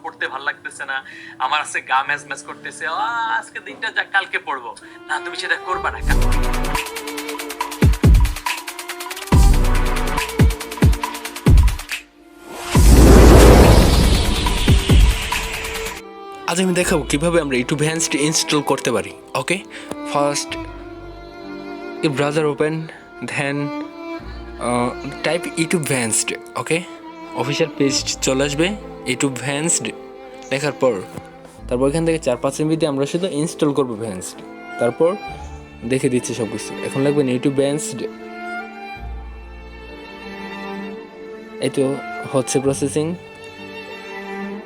পড়তে ভালো লাগতেছে না, আমার আছে গা ম্যাচ ম্যাচ করতেছে, আজকে দিনটা যা কালকে পড়বো না, তুমি সেটা করবা না। আজ আমি দেখাবো কিভাবে আমরা ইউটিউব ভ্যান্সড ইনস্টল করতে পারি। ওকে, ফার্স্ট ব্রাউজার ওপেন, দেন টাইপ ইউটিউব ভ্যান্সড। ওকে, অফিসিয়াল পেজ চলে আসবে। ইউটিউব ভ্যান্সড লেখার পর তারপর এখান থেকে 4-5 MB দিয়ে আমরা শুধু ইনস্টল করবো ভ্যান্সড। তারপর দেখে দিচ্ছি সব কিছু। এখন লাগবে ইউটিউব ভ্যান্সড। এই তো হচ্ছে প্রসেসিং।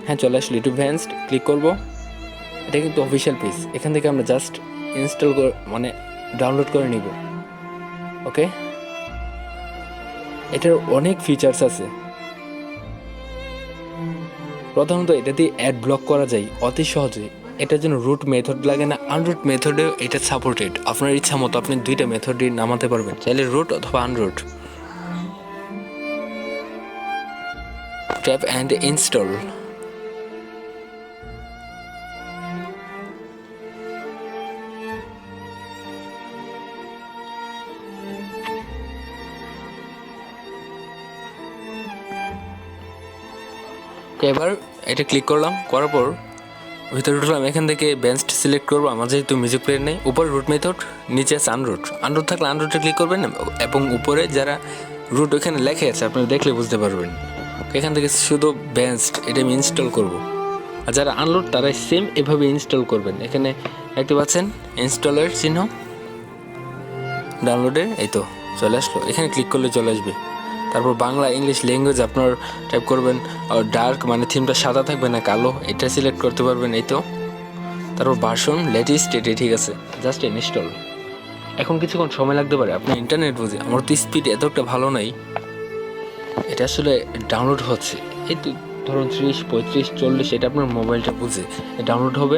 হ্যাঁ, চলে আসলে ইউটিউব ভ্যান্সড। ক্লিক করবো। এটা কিন্তু অফিসিয়াল পেজ, এখান থেকে আমরা জাস্ট ইনস্টল মানে ডাউনলোড করে নিব। ওকে, এটার অনেক ফিচার্স আছে। প্রথমত এটা দিয়ে অ্যাড ব্লক করা যায় অতি সহজে। এটার জন্য রুট মেথড লাগে না, আনরুট মেথডেও এটা সাপোর্টেড। আপনার ইচ্ছা মতো আপনি 2টা মেথডই নামাতে পারবেন, চাইলে রুট অথবা আনরুট। Tap and install. এবার এটা ক্লিক করলাম, করার পর ভিতরে ঢুকলাম। এখান থেকে ভ্যান্সড সিলেক্ট করবো। আমার যেহেতু মিউজিক প্লেয়ার নেই, উপরে রুট মেথড, নিচে আছে আনরুট। আনরুট থাকলে আনরুটে ক্লিক করবেন এবং উপরে যারা রুট ওখানে লেখা আছে আপনারা দেখলে বুঝতে পারবেন। এখান থেকে শুধু ভ্যান্সড এটা আমি ইনস্টল করবো। আর যারা আনরুট তারা সেম এভাবে ইনস্টল করবেন। এখানে দেখতে পাচ্ছেন ইনস্টলের চিহ্ন, ডাউনলোডের, এই তো চলে আসলো। এখানে ক্লিক করলে চলে আসবে। তারপর বাংলা, ইংলিশ ল্যাঙ্গুয়েজ আপনার টাইপ করবেন। আর ডার্ক মানে থিমটা সাদা থাকবে না কালো, এটা সিলেক্ট করতে পারবেন। এই তো তারপর ভার্সন লেটেস্ট, এটাই ঠিক আছে। Just install. এখন কিছুক্ষণ সময় লাগতে পারে, আপনি ইন্টারনেট বুঝে। আমার তো স্পিড এতটা ভালো নাই। এটা আসলে ডাউনলোড হচ্ছে, এই তো ধরুন 30, 35, 40, এটা আপনার মোবাইলটা বুঝে ডাউনলোড হবে।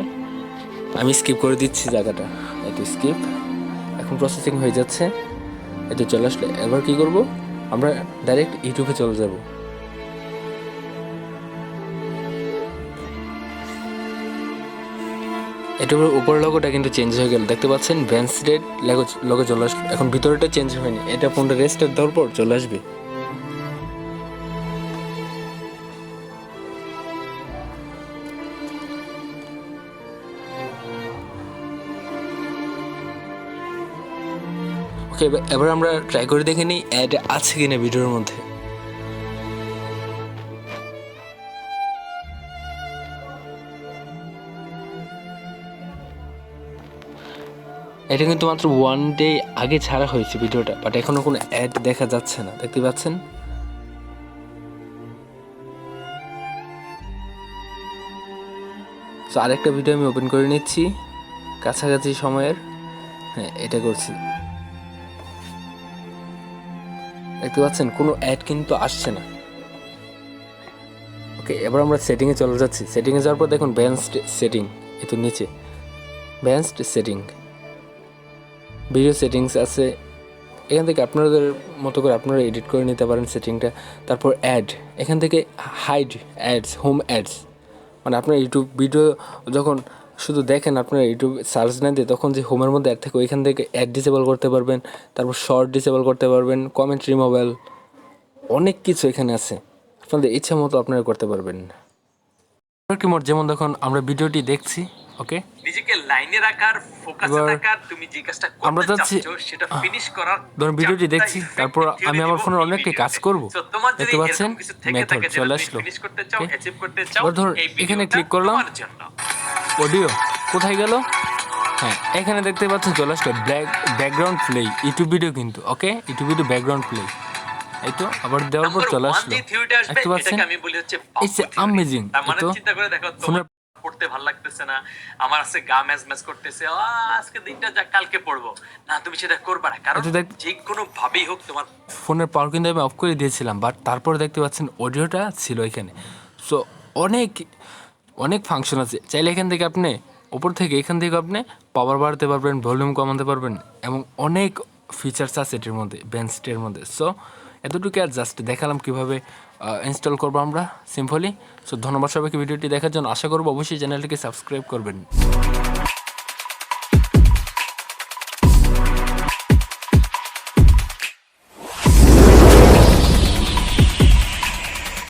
আমি স্কিপ করে দিচ্ছি জায়গাটা, এই তো স্কিপ। এখন প্রসেসিং হয়ে যাচ্ছে, এই তো চলে আসলে। এবার কী করবো, আমরা ডাইরেক্ট ইউটিউবে চলে যাব। এটার উপর লোগোটা কিন্তু চেঞ্জ হয়ে গেল, দেখতে পাচ্ছেন ভ্যান্সড লোগো চলে আসলো। এখন ভিতরেটা চেঞ্জ হয়নি, এটা ফোনটা রেস্টার্ট দেওয়ার পর চলে আসবে। ওকে, এবার আমরা ট্রাই করে দেখে নিই অ্যাড আছে কিনা ভিডিওর মধ্যে। এটা কিন্তু মাত্র 1 ডে আগে ছাড়া হয়েছে ভিডিওটা, বাট এখনো কোনো অ্যাড দেখা যাচ্ছে না, দেখতে পাচ্ছেন। তো আরেকটা ভিডিও আমি ওপেন করে নিচ্ছি কাছাকাছি সময়ের। হ্যাঁ, এটা করছি, দেখতে পাচ্ছেন কোনো অ্যাড কিন্তু আসছে না। ওকে, এবার আমরা সেটিংয়ে চলে যাচ্ছি। সেটিংয়ে যাওয়ার পর দেখুন ভ্যান্সড সেটিং, এই তো নিচে ভ্যান্সড সেটিং, ভিডিও সেটিংস আছে। এখান থেকে আপনাদের মতো করে আপনারা এডিট করে নিতে পারেন সেটিংটা। তারপর অ্যাড, এখান থেকে হাইড অ্যাডস, হোম অ্যাডস, মানে আপনার ইউটিউব ভিডিও যখন শুধু দেখেন, আপনার ইউটিউব সার্চ না দিয়ে তখন যে হোমের মধ্যে অ্যাড থাকে ওইখান থেকে অ্যাড ডিসেবল করতে পারবেন। তারপর শর্ট ডিসেবল করতে পারবেন, কমেন্ট রিমুভাল, অনেক কিছু এখানে আছে। আপনাদের ইচ্ছা মতো আপনারা করতে পারবেন। যেমন দেখুন আমরা ভিডিওটি দেখছি। ওকে, নিজেকে লাইনে রাখার, ফোকাসে থাকার, তুমি যে কাজটা আমরা করতে যাচ্ছি, চাচ্ছো সেটা ফিনিশ করার, ধরুন ভিডিওটি দেখছি, তারপর আমি আমার ফোনের অনেকটি কাজ করব। দেখতে পাচ্ছেন মেথড চলে আসলো। এবার ধরুন এখানে ক্লিক করলাম, অডিও কোথায় গেল? হ্যাঁ, এখানে দেখতে পাচ্ছেন চলে আসলো ব্যাকগ্রাউন্ড প্লে, ইউটিউব ভিডিও কিন্তু। ওকে, ইউটিউব ভিডিও ব্যাকগ্রাউন্ড প্লে, এই তো আবার দেওয়ার পর চলে আসলো। দেখতে পাচ্ছেন ইটস অ্যামেজিং। তো ফোনের পড়তে ভালো লাগতেছে না, আমার আছে গা ম্যাচ ম্যাচ করতেছে, আজকে দিনটা যা কালকে পড়বো না, তুমি সেটা করবা না। কারণ যে কোনো ভাবেই হোক তোমার ফোনের পাওয়ার কিন্তু আমি অফ করে দিয়েছিলাম, বাট তারপরে দেখতে পাচ্ছেন অডিওটা ছিল এখানে। সো অনেক অনেক ফাংশন আছে। চাইলে এখান থেকে আপনি উপর থেকে এখান থেকে আপনি পাওয়ার বাড়াতে পারবেন, ভলিউম কমাতে পারবেন, এবং অনেক ফিচার্স আছে এটির মধ্যে, ভ্যান্সডের মধ্যে। সো এতটুকু আর জাস্ট দেখালাম কীভাবে ইনস্টল করবো আমরা সিম্পলি। সো ধন্যবাদ সবাইকে ভিডিওটি দেখার জন্য। আশা করবো অবশ্যই চ্যানেলটিকে সাবস্ক্রাইব করবেন।